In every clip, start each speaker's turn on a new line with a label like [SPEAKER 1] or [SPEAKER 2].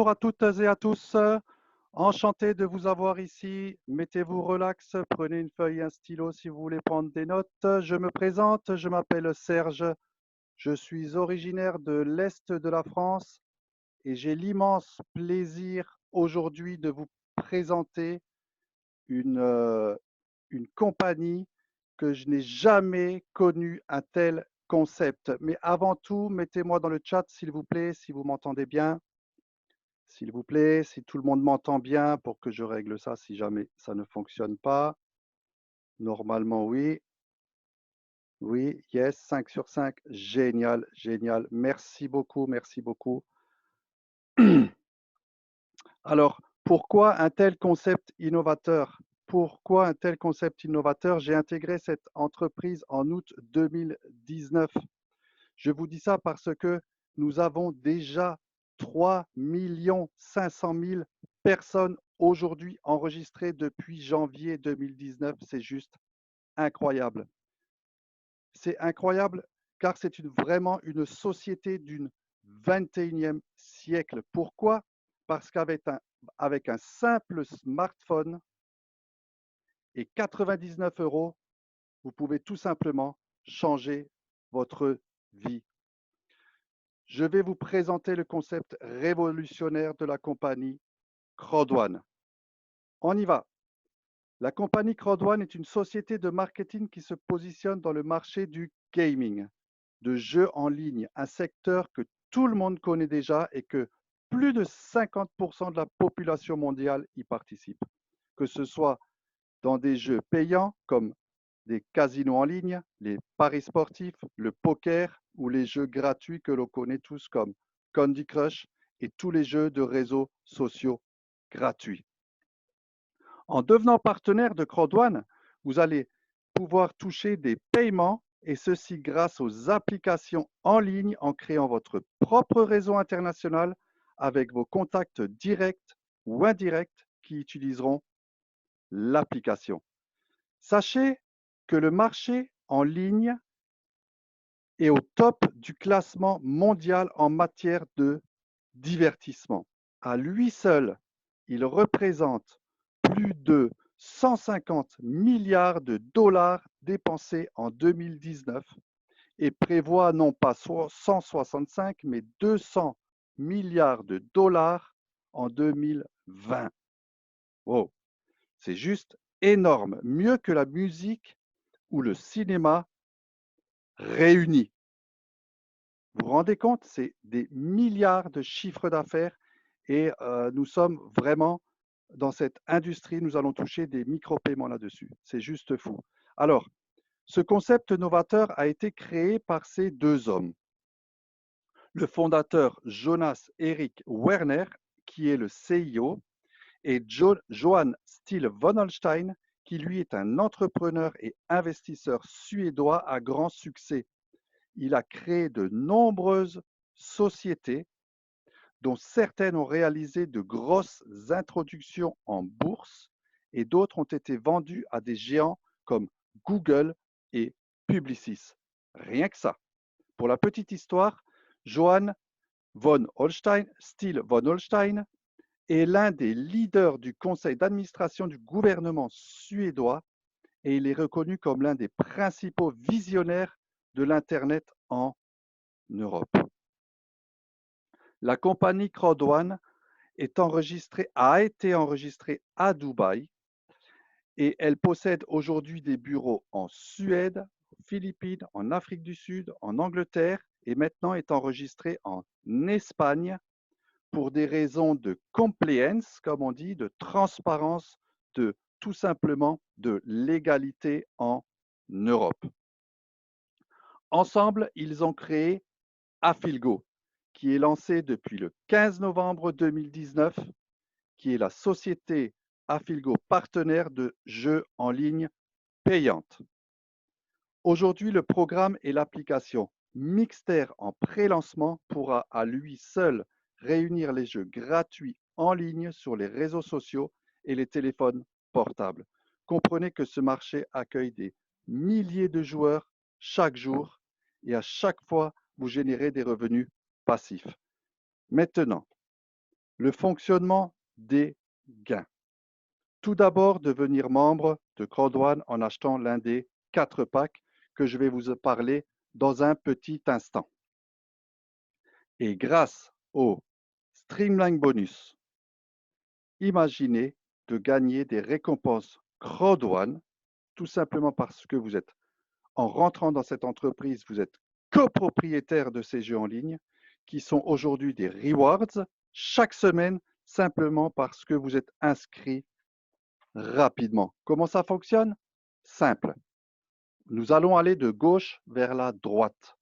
[SPEAKER 1] Bonjour à toutes et à tous. Enchanté de vous avoir ici. Mettez-vous relax, prenez une feuille et un stylo si vous voulez prendre des notes. Je me présente, je m'appelle Serge. Je suis originaire de l'Est de la France et j'ai l'immense plaisir aujourd'hui de vous présenter une, euh, une compagnie que je n'ai jamais connu un tel concept. Mais avant tout, mettez-moi dans le chat s'il vous plaît, si vous m'entendez bien. S'il vous plaît, si tout le monde m'entend bien pour que je règle ça si jamais ça ne fonctionne pas. Normalement, oui. Oui, yes, 5 sur 5. Génial, génial. Merci beaucoup, merci beaucoup. Alors, pourquoi un tel concept innovateur? Pourquoi un tel concept innovateur? J'ai intégré cette entreprise en août 2019. Je vous dis ça parce que nous avons déjà 3 500 000 personnes aujourd'hui enregistrées depuis janvier 2019. C'est juste incroyable. C'est incroyable car c'est vraiment une société d'une 21e siècle. Pourquoi? Parce avec un simple smartphone et 99 euros, vous pouvez tout simplement changer votre vie. Je vais vous présenter le concept révolutionnaire de la compagnie Crowd1. On y va. La compagnie Crowd1 est une société de marketing qui se positionne dans le marché du gaming, de jeux en ligne, un secteur que tout le monde connaît déjà et que plus de 50% de la population mondiale y participe, que ce soit dans des jeux payants comme des casinos en ligne, les paris sportifs, le poker ou les jeux gratuits que l'on connaît tous comme Candy Crush et tous les jeux de réseaux sociaux gratuits. En devenant partenaire de Crowd1, vous allez pouvoir toucher des paiements et ceci grâce aux applications en ligne en créant votre propre réseau international avec vos contacts directs ou indirects qui utiliseront l'application. Sachez que le marché en ligne est au top du classement mondial en matière de divertissement. À lui seul, il représente plus de 150 milliards de dollars dépensés en 2019 et prévoit non pas 165 mais 200 milliards de dollars en 2020. Wow, c'est juste énorme, mieux que la musique ou le cinéma réunis. Vous vous rendez compte, c'est des milliards de chiffres d'affaires et nous sommes vraiment dans cette industrie, nous allons toucher des micro-paiements là-dessus. C'est juste fou. Alors, ce concept novateur a été créé par ces deux hommes. Le fondateur Jonas Erik Werner, qui est le CIO, et Johan Steele von Holstein, qui lui est un entrepreneur et investisseur suédois à grand succès. Il a créé de nombreuses sociétés, dont certaines ont réalisé de grosses introductions en bourse et d'autres ont été vendues à des géants comme Google et Publicis. Rien que ça. Pour la petite histoire, Johann von Holstein, Steele von Holstein, est l'un des leaders du conseil d'administration du gouvernement suédois et il est reconnu comme l'un des principaux visionnaires de l'Internet en Europe. La compagnie Crowd1 a été enregistrée à Dubaï et elle possède aujourd'hui des bureaux en Suède, aux Philippines, en Afrique du Sud, en Angleterre et maintenant est enregistrée en Espagne pour des raisons de compliance, comme on dit, de transparence, de tout simplement de légalité en Europe. Ensemble, ils ont créé Afilgo, qui est lancé depuis le 15 novembre 2019, qui est la société Afilgo partenaire de jeux en ligne payante. Aujourd'hui, le programme et l'application Mixter en pré-lancement pourra à lui seul réunir les jeux gratuits en ligne sur les réseaux sociaux et les téléphones portables. Comprenez que ce marché accueille des milliers de joueurs chaque jour et à chaque fois, vous générez des revenus passifs. Maintenant, Le fonctionnement des gains. Tout d'abord, devenir membre de Crowd1 en achetant l'un des 4 packs que je vais vous parler dans un petit instant. Et grâce au Streamline Bonus, imaginez de gagner des récompenses Crowd1 tout simplement parce que vous êtes, en rentrant dans cette entreprise, vous êtes copropriétaire de ces jeux en ligne qui sont aujourd'hui des rewards chaque semaine simplement parce que vous êtes inscrit rapidement. Comment ça fonctionne? Simple. Nous allons aller de gauche vers la droite.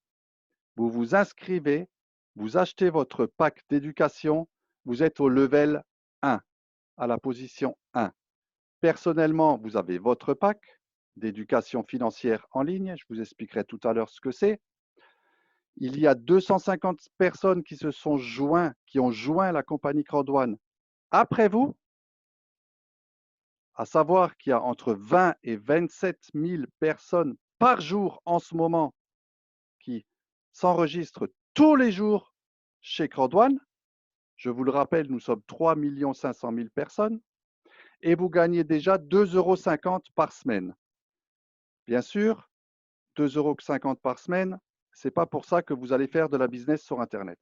[SPEAKER 1] Vous vous inscrivez, vous achetez votre pack d'éducation, vous êtes au level 1, à la position 1. Personnellement, vous avez votre pack d'éducation financière en ligne. Je vous expliquerai tout à l'heure ce que c'est. Il y a 250 personnes qui se sont joints, qui ont joint la compagnie Crowd1 après vous, à savoir qu'il y a entre 20 et 27 000 personnes par jour en ce moment qui s'enregistrent tous les jours chez Crowd1. Je vous le rappelle, nous sommes 3 500 000 personnes et vous gagnez déjà 2,50 € par semaine. Bien sûr, 2,50 € par semaine, ce n'est pas pour ça que vous allez faire de la business sur Internet.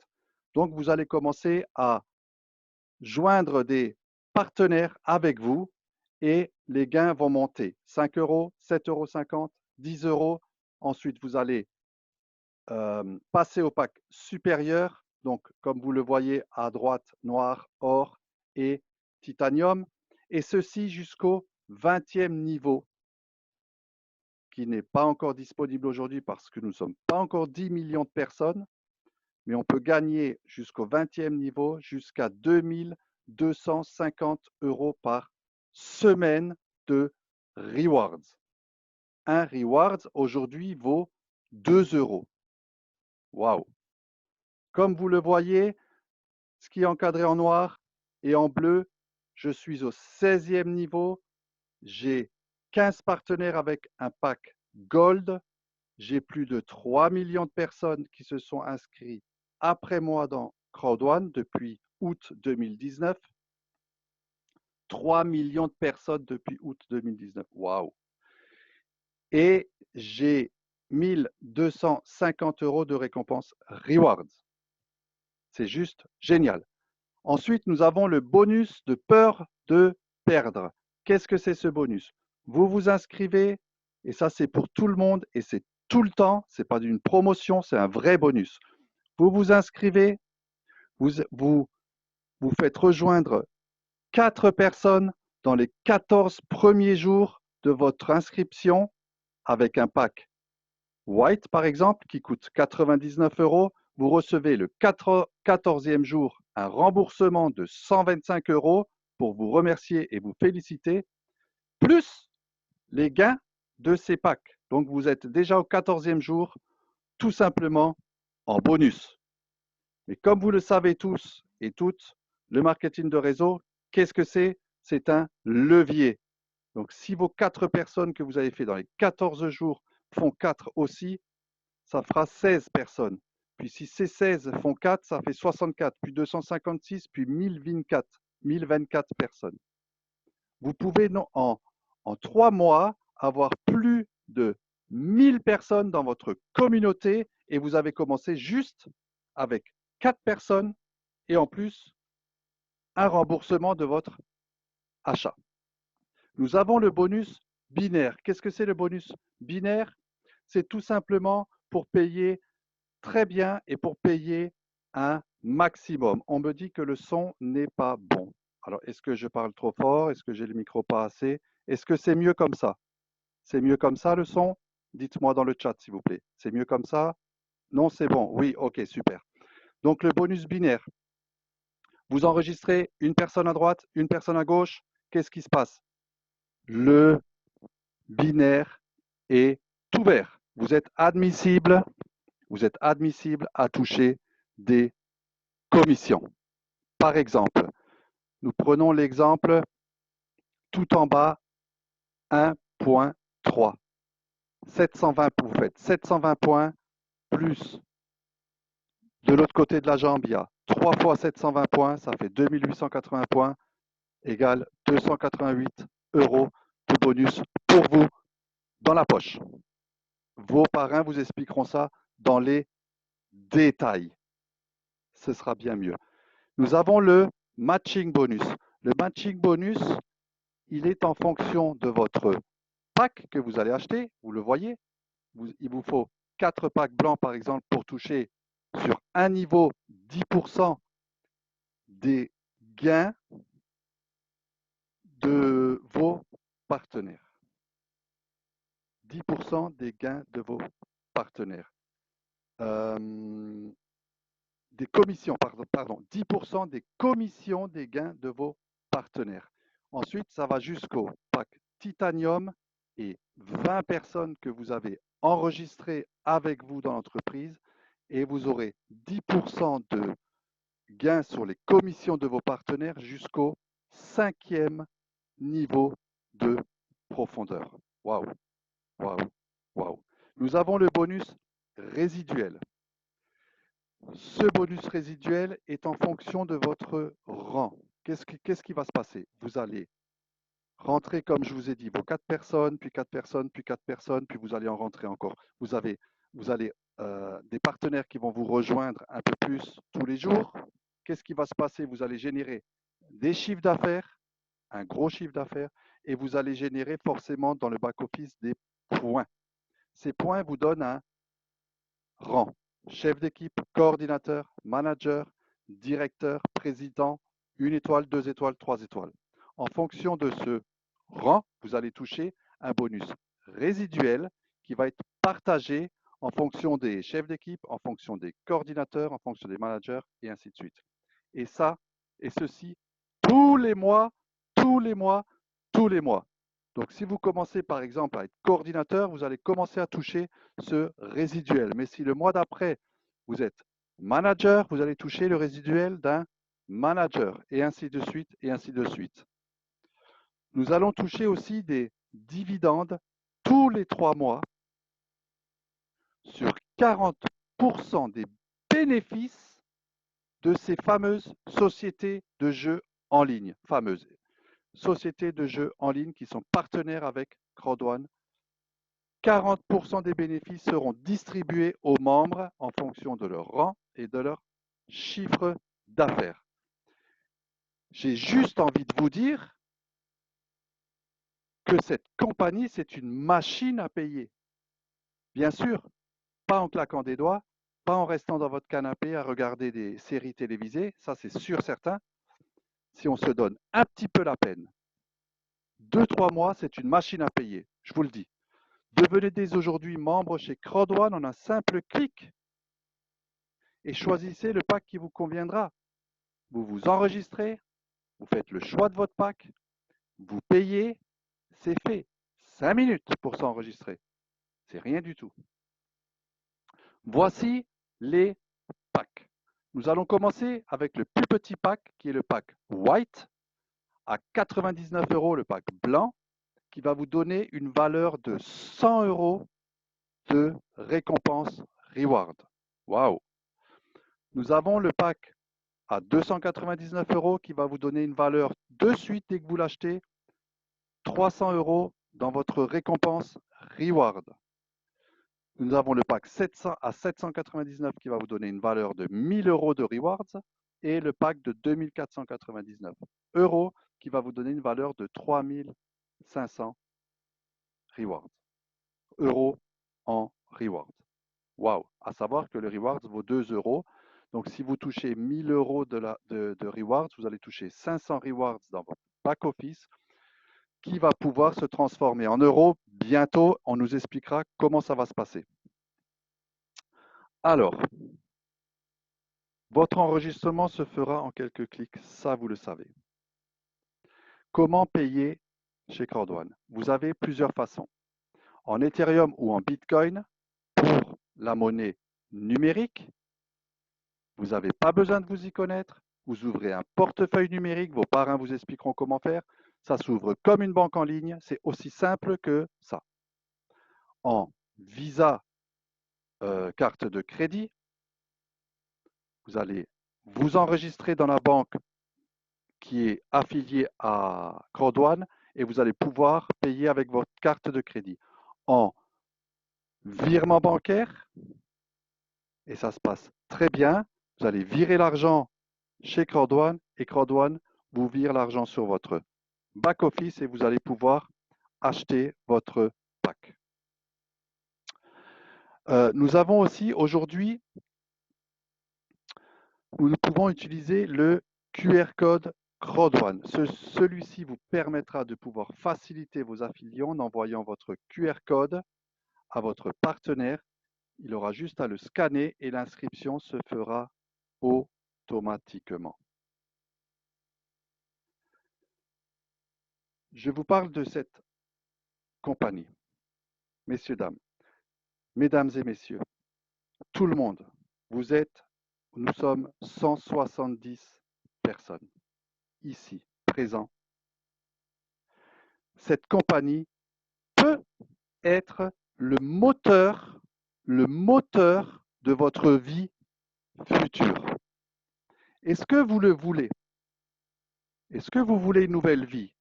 [SPEAKER 1] Donc, vous allez commencer à joindre des partenaires avec vous et les gains vont monter. 5 €, 7,50 €, 10 €. Ensuite, vous allez passer au pack supérieur. Donc, comme vous le voyez à droite, noir, or et titanium. Et ceci jusqu'au 20e niveau qui n'est pas encore disponible aujourd'hui parce que nous ne sommes pas encore 10 millions de personnes, mais on peut gagner jusqu'au 20e niveau jusqu'à 2250 € par semaine de rewards. Un reward aujourd'hui vaut 2 €. Waouh! Comme vous le voyez, ce qui est encadré en noir et en bleu, je suis au 16e niveau. J'ai 15 partenaires avec un pack Gold. J'ai plus de 3 millions de personnes qui se sont inscrites après moi dans Crowd1 depuis août 2019. 3 millions de personnes depuis août 2019. Waouh! Et j'ai 1250 € de récompense rewards. C'est juste génial. Ensuite, nous avons le bonus de peur de perdre. Qu'est-ce que c'est ce bonus? Vous vous inscrivez, et ça c'est pour tout le monde, et c'est tout le temps, ce n'est pas une promotion, c'est un vrai bonus. Vous vous inscrivez, vous faites rejoindre 4 personnes dans les 14 premiers jours de votre inscription avec un pack White, par exemple, qui coûte 99 €. Vous recevez le 14e jour un remboursement de 125 € pour vous remercier et vous féliciter, plus les gains de ces packs. Donc, vous êtes déjà au 14e jour, tout simplement en bonus. Mais comme vous le savez tous et toutes, le marketing de réseau, qu'est-ce que c'est? C'est un levier. Donc, si vos 4 personnes que vous avez fait dans les 14 jours font 4 aussi, ça fera 16 personnes. Puis si ces 16 font 4, ça fait 64, puis 256, puis 1024 personnes. Vous pouvez en 3 mois avoir plus de 1000 personnes dans votre communauté et vous avez commencé juste avec 4 personnes et en plus un remboursement de votre achat. Nous avons le bonus binaire. Qu'est-ce que c'est le bonus binaire? C'est tout simplement pour payer très bien et pour payer un maximum. On me dit que le son n'est pas bon. Alors, est-ce que je parle trop fort? Est-ce que j'ai le micro pas assez? Est-ce que c'est mieux comme ça? C'est mieux comme ça le son? Dites-moi dans le chat, s'il vous plaît. C'est mieux comme ça? Non, c'est bon. Oui, ok, super. Donc, le bonus binaire. Vous enregistrez une personne à droite, une personne à gauche. Qu'est-ce qui se passe? Le binaire est ouvert. Vous êtes admissible à toucher des commissions. Par exemple, nous prenons l'exemple tout en bas 1.3. 720, vous faites 720 points plus De l'autre côté de la jambe, il y a 3 fois 720 points, ça fait 2880 points, égale 288 € de bonus pour vous dans la poche. Vos parrains vous expliqueront ça dans les détails. Ce sera bien mieux. Nous avons le matching bonus. Le matching bonus, il est en fonction de votre pack que vous allez acheter. Vous le voyez, il vous faut 4 packs blancs, par exemple, pour toucher sur un niveau 10% des gains de vos partenaires. 10% des gains de vos partenaires. Des commissions, pardon, 10% des commissions des gains de vos partenaires. Ensuite, ça va jusqu'au pack Titanium et 20 personnes que vous avez enregistrées avec vous dans l'entreprise et vous aurez 10% de gains sur les commissions de vos partenaires jusqu'au 5e niveau de profondeur. Waouh, waouh, waouh. Nous avons le bonus résiduel. Ce bonus résiduel est en fonction de votre rang. Qu'est-ce qui va se passer? Vous allez rentrer, comme je vous ai dit, vos 4 personnes, puis 4 personnes, puis 4 personnes, puis vous allez en rentrer encore. Vous allez des partenaires qui vont vous rejoindre un peu plus tous les jours. Qu'est-ce qui va se passer? Vous allez générer des chiffres d'affaires, un gros chiffre d'affaires, et vous allez générer forcément dans le back-office des points. Ces points vous donnent un rang. Chef d'équipe, coordinateur, manager, directeur, président, 1 étoile, 2 étoiles, 3 étoiles. En fonction de ce rang, vous allez toucher un bonus résiduel qui va être partagé en fonction des chefs d'équipe, en fonction des coordinateurs, en fonction des managers et ainsi de suite. Et ça, et ceci, tous les mois, tous les mois, tous les mois. Donc, si vous commencez par exemple à être coordinateur, vous allez commencer à toucher ce résiduel. Mais si le mois d'après, vous êtes manager, vous allez toucher le résiduel d'un manager, et ainsi de suite, et ainsi de suite. Nous allons toucher aussi des dividendes tous les 3 mois sur 40% des bénéfices de ces fameuses sociétés de jeux en ligne, fameuses sociétés de jeux en ligne qui sont partenaires avec Crowd1. 40% des bénéfices seront distribués aux membres en fonction de leur rang et de leur chiffre d'affaires. J'ai juste envie de vous dire que cette compagnie, c'est une machine à payer. Bien sûr, pas en claquant des doigts, pas en restant dans votre canapé à regarder des séries télévisées, ça c'est sûr certain. Si on se donne un petit peu la peine, 2-3 mois, c'est une machine à payer, je vous le dis. Devenez dès aujourd'hui membre chez Crowd1 en un simple clic et choisissez le pack qui vous conviendra. Vous vous enregistrez, vous faites le choix de votre pack, vous payez, c'est fait. 5 minutes pour s'enregistrer. C'est rien du tout. Voici les packs. Nous allons commencer avec le plus petit pack qui est le pack White à 99 € le pack blanc qui va vous donner une valeur de 100 € de récompense reward. Waouh! Nous avons le pack à 299 € qui va vous donner une valeur de suite dès que vous l'achetez, 300 € dans votre récompense reward. Nous avons le pack 700 à 799 qui va vous donner une valeur de 1000 € de rewards et le pack de 2499 € qui va vous donner une valeur de 3500 rewards. Euros en rewards. Waouh! À savoir que le rewards vaut 2 €. Donc, si vous touchez 1000 € de rewards, vous allez toucher 500 rewards dans votre back-office qui va pouvoir se transformer en euros. Bientôt, on nous expliquera comment ça va se passer. Alors, votre enregistrement se fera en quelques clics, ça vous le savez. Comment payer chez Crowd1? Vous avez plusieurs façons. En Ethereum ou en Bitcoin, pour la monnaie numérique, vous n'avez pas besoin de vous y connaître. Vous ouvrez un portefeuille numérique, vos parrains vous expliqueront comment faire. Ça s'ouvre comme une banque en ligne, c'est aussi simple que ça. En Visa, carte de crédit, vous allez vous enregistrer dans la banque qui est affiliée à Crodouane et vous allez pouvoir payer avec votre carte de crédit en virement bancaire et ça se passe très bien. Vous allez virer l'argent chez Crodouane et Crodouane vous vire l'argent sur votre back-office et vous allez pouvoir acheter votre pack. Nous avons aussi aujourd'hui, nous pouvons utiliser le QR code Crodouane. Celui-ci vous permettra de pouvoir faciliter vos affiliés en envoyant votre QR code à votre partenaire. Il aura juste à le scanner et l'inscription se fera automatiquement. Je vous parle de cette compagnie. Messieurs, dames, mesdames et messieurs, tout le monde, nous sommes 170 personnes ici présents. Cette compagnie peut être le moteur de votre vie future. Est-ce que vous le voulez? Est-ce que vous voulez une nouvelle vie?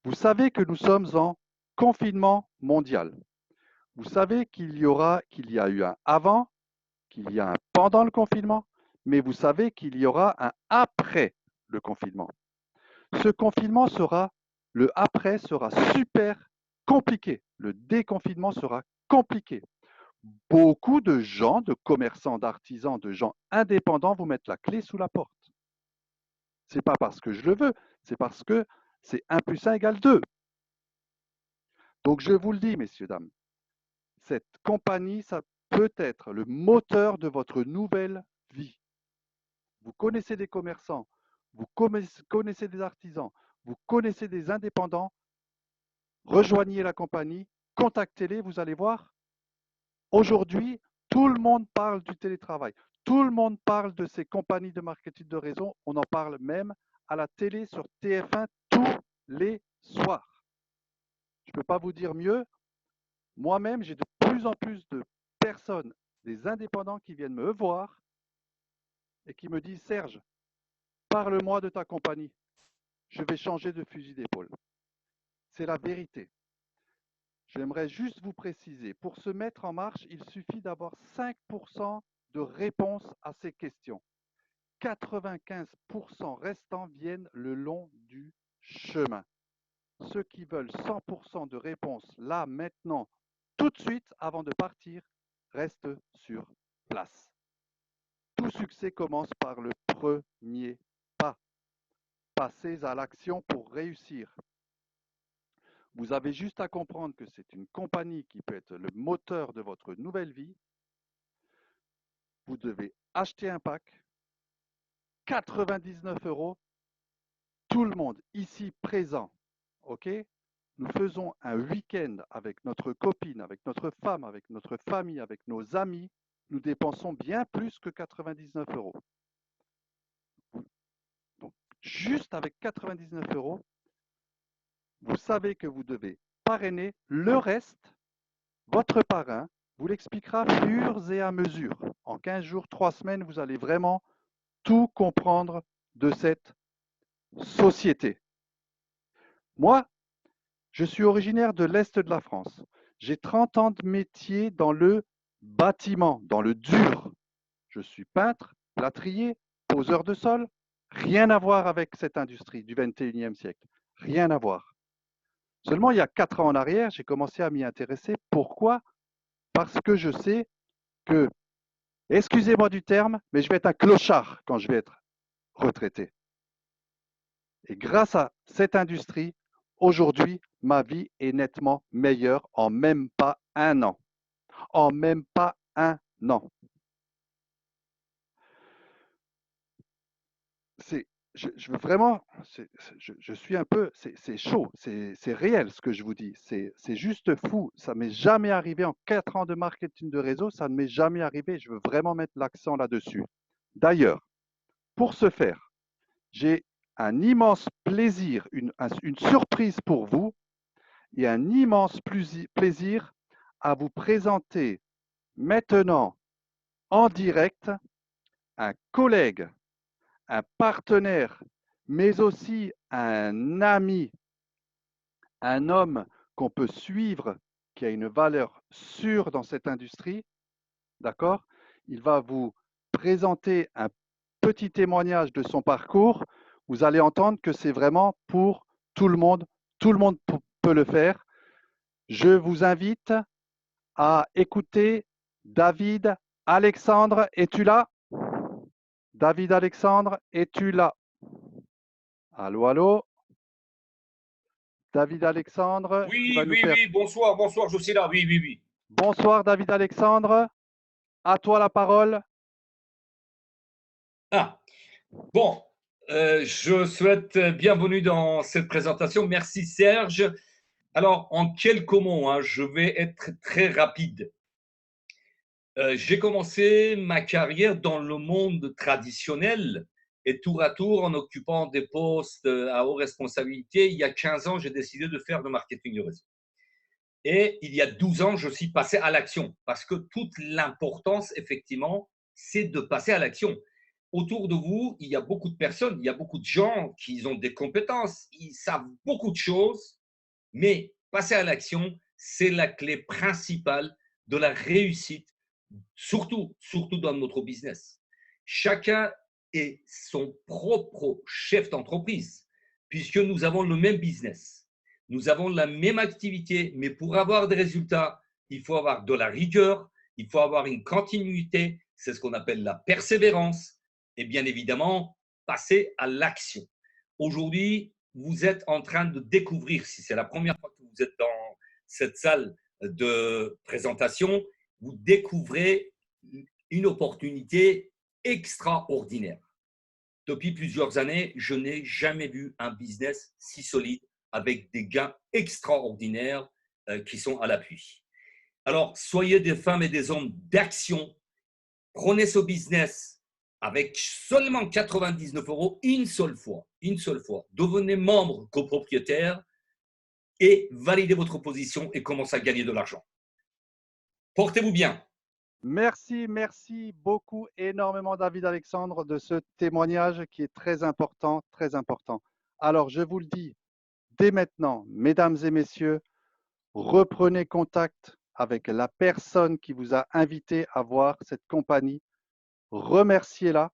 [SPEAKER 1] Vous savez que nous sommes en confinement mondial. Vous savez qu'il y a eu un avant, qu'il y a un pendant le confinement, mais vous savez qu'il y aura un après le confinement. Ce confinement le après sera super compliqué. Le déconfinement sera compliqué. Beaucoup de gens, de commerçants, d'artisans, de gens indépendants vous mettent la clé sous la porte. C'est pas parce que je le veux, c'est parce que c'est 1 plus 1 égale 2. Donc je vous le dis, messieurs, dames, cette compagnie, ça peut être le moteur de votre nouvelle vie. Vous connaissez des commerçants, vous connaissez des artisans, vous connaissez des indépendants, rejoignez la compagnie, contactez-les, vous allez voir. Aujourd'hui, tout le monde parle du télétravail. Tout le monde parle de ces compagnies de marketing de réseau. On en parle même à la télé sur TF1 tous les soirs. Je ne peux pas vous dire mieux. Moi-même, j'ai de plus en plus de personnes, des indépendants qui viennent me voir et qui me disent, Serge, parle-moi de ta compagnie. Je vais changer de fusil d'épaule. C'est la vérité. J'aimerais juste vous préciser, pour se mettre en marche, il suffit d'avoir 5% de réponse à ces questions. 95% restants viennent le long du chemin. Ceux qui veulent 100% de réponse là, maintenant, tout de suite, avant de partir, restent sur place. Tout succès commence par le premier pas. Passez à l'action pour réussir. Vous avez juste à comprendre que c'est une compagnie qui peut être le moteur de votre nouvelle vie. Vous devez acheter un pack, 99 €, tout le monde ici présent, ok? Nous faisons un week-end avec notre copine, avec notre femme, avec notre famille, avec nos amis. Nous dépensons bien plus que 99 €. Donc, juste avec 99 €, vous savez que vous devez parrainer le reste. Votre parrain vous l'expliquera fur et à mesure. En 15 jours, 3 semaines, vous allez vraiment tout comprendre de cette société. Moi, je suis originaire de l'Est de la France. J'ai 30 ans de métier dans le bâtiment, dans le dur. Je suis peintre, plâtrier, poseur de sol. Rien à voir avec cette industrie du 21e siècle. Rien à voir. Seulement, il y a 4 ans en arrière, j'ai commencé à m'y intéresser. Pourquoi? Parce que je sais que, excusez-moi du terme, mais je vais être un clochard quand je vais être retraité. Et grâce à cette industrie, aujourd'hui, ma vie est nettement meilleure en même pas 1 an. En même pas 1 an. Je veux vraiment, je suis un peu, c'est chaud, c'est réel ce que je vous dis, c'est juste fou. Ça m'est jamais arrivé en 4 ans de marketing de réseau, ça ne m'est jamais arrivé. Je veux vraiment mettre l'accent là-dessus. D'ailleurs, pour ce faire, j'ai un immense plaisir, une surprise pour vous et un immense plaisir à vous présenter maintenant en direct un collègue, un partenaire, mais aussi un ami, un homme qu'on peut suivre, qui a une valeur sûre dans cette industrie, d'accord? Il va vous présenter un petit témoignage de son parcours. Vous allez entendre que c'est vraiment pour tout le monde. Tout le monde peut le faire. Je vous invite à écouter David Alexandre. Es-tu là? David Alexandre, es-tu là? Allô, allô? David Alexandre, qui va
[SPEAKER 2] Oui,
[SPEAKER 1] nous
[SPEAKER 2] oui,
[SPEAKER 1] faire...
[SPEAKER 2] oui, bonsoir, bonsoir, je suis là, oui, oui, oui.
[SPEAKER 1] Bonsoir David Alexandre, à toi la parole.
[SPEAKER 2] Ah, bon, je souhaite bienvenue dans cette présentation. Merci Serge. Alors, en quelques mots, hein, je vais être très rapide. J'ai commencé ma carrière dans le monde traditionnel et tour à tour en occupant des postes à haute responsabilité. Il y a 15 ans, j'ai décidé de faire le marketing de réseau. Et il y a 12 ans, je suis passé à l'action parce que toute l'importance, effectivement, c'est de passer à l'action. Autour de vous, il y a beaucoup de personnes, il y a beaucoup de gens qui ont des compétences, ils savent beaucoup de choses, mais passer à l'action, c'est la clé principale de la réussite, surtout dans notre business. Chacun est son propre chef d'entreprise, puisque nous avons le même business. Nous avons la même activité, mais pour avoir des résultats, il faut avoir de la rigueur, il faut avoir une continuité, c'est ce qu'on appelle la persévérance, et bien évidemment, passer à l'action. Aujourd'hui, vous êtes en train de découvrir, si c'est la première fois que vous êtes dans cette salle de présentation, vous découvrez une opportunité extraordinaire. Depuis plusieurs années, je n'ai jamais vu un business si solide avec des gains extraordinaires qui sont à l'appui. Alors, soyez des femmes et des hommes d'action. Prenez ce business avec seulement 99 € une seule fois. Devenez membre copropriétaire et validez votre position et commencez à gagner de l'argent. Portez-vous bien.
[SPEAKER 1] Merci beaucoup énormément David Alexandre de ce témoignage qui est très important, très important. Alors, je vous le dis dès maintenant, mesdames et messieurs, reprenez contact avec la personne qui vous a invité à voir cette compagnie. Remerciez-la,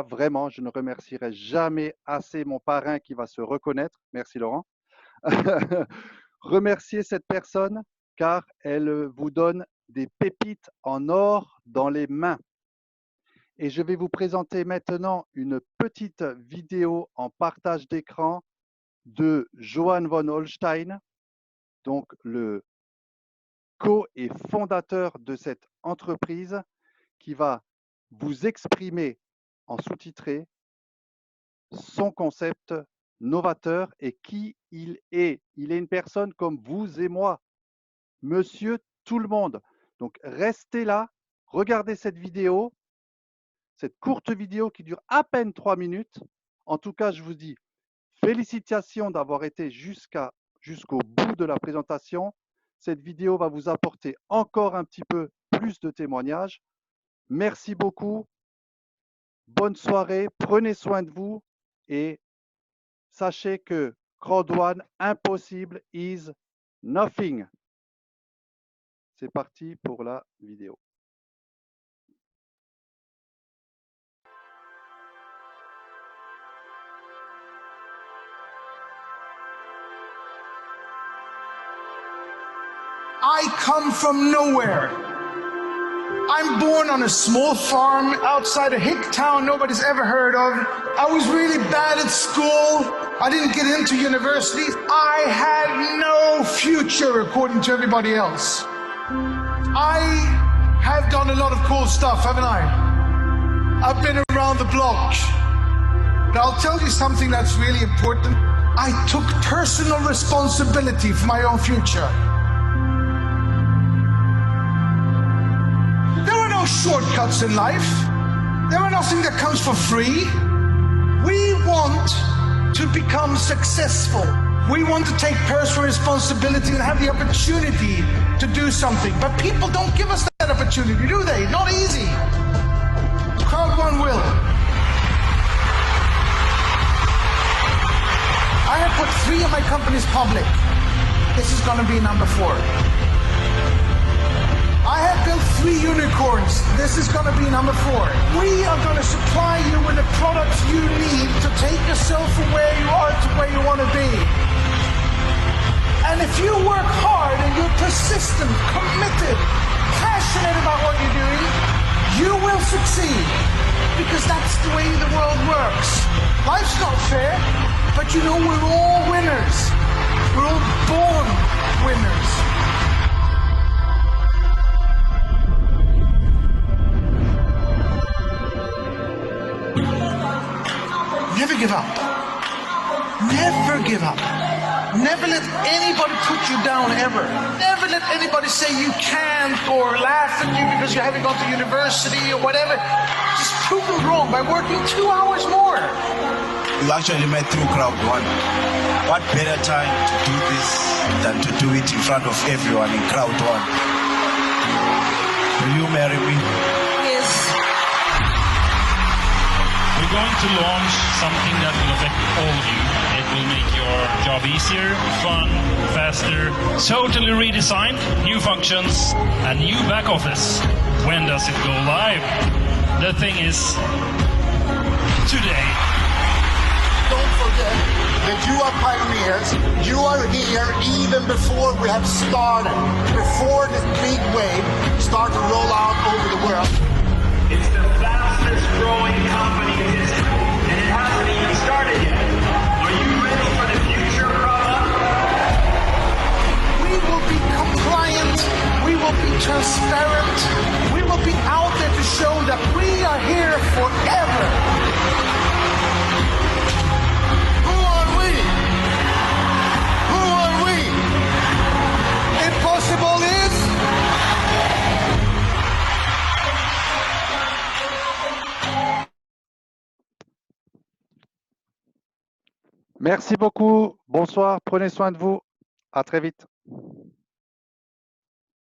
[SPEAKER 1] vraiment, je ne remercierai jamais assez mon parrain qui va se reconnaître. Merci Laurent. Remerciez cette personne car elle vous donne des pépites en or dans les mains. Et je vais vous présenter maintenant une petite vidéo en partage d'écran de Johan von Holstein, donc le co- et fondateur de cette entreprise qui va vous exprimer en sous-titré son concept novateur et qui il est. Il est une personne comme vous et moi, monsieur tout le monde. Donc restez là, regardez cette vidéo, cette courte vidéo qui dure à peine 3 minutes. En tout cas, je vous dis félicitations d'avoir été jusqu'au bout de la présentation. Cette vidéo va vous apporter encore un petit peu plus de témoignages. Merci beaucoup. Bonne soirée. Prenez soin de vous et sachez que Crowd One, impossible is nothing. C'est parti pour la vidéo.
[SPEAKER 3] I come from nowhere. I'm born on a small farm outside a hick town nobody's ever heard of. I was really bad at school. I didn't get into university. I had no future according to everybody else. I have done a lot of cool stuff, haven't I? I've been around the block. But I'll tell you something that's really important. I took personal responsibility for my own future. Shortcuts in life. There are nothing that comes for free. We want to become successful. We want to take personal responsibility and have the opportunity to do something. But people don't give us that opportunity, do they? Not easy. on, Will. I have put 3 of my companies public. This is going to be number 4. I have built 3 unicorns. This is going to be number 4. We are going to supply you with the products you need to take yourself from where you are to where you want to be. And if you work hard and you're persistent, committed, passionate about what you're doing, you will succeed. Because that's the way the world works. Life's not fair, but you know we're all winners. We're all born winners. Never give up. Never give up. Never let anybody put you down, ever. Never let anybody say you can't or laugh at you because you haven't gone to university or whatever. Just prove them wrong by working 2 hours more.
[SPEAKER 4] You actually met through Crowd One. What better time to do this than to do it in front of everyone in Crowd One? Will you marry me?
[SPEAKER 3] Yes.
[SPEAKER 5] We're going to launch something that will affect all of you. It will make your job easier, fun, faster, totally redesigned, new functions, and new back office. When does it go live? The thing is, today.
[SPEAKER 6] Don't forget that you are pioneers. You are here even before we have started, before this big wave starts to roll out over the world.
[SPEAKER 7] It's the fastest growing company in history, and it hasn't even started yet. Are you ready for the future, brother?
[SPEAKER 3] We will be compliant. We will be transparent. We will be out there to show that we are here forever. Who are we? Who are we? Impossible is...
[SPEAKER 1] Merci beaucoup. Bonsoir. Prenez soin de vous. À très vite.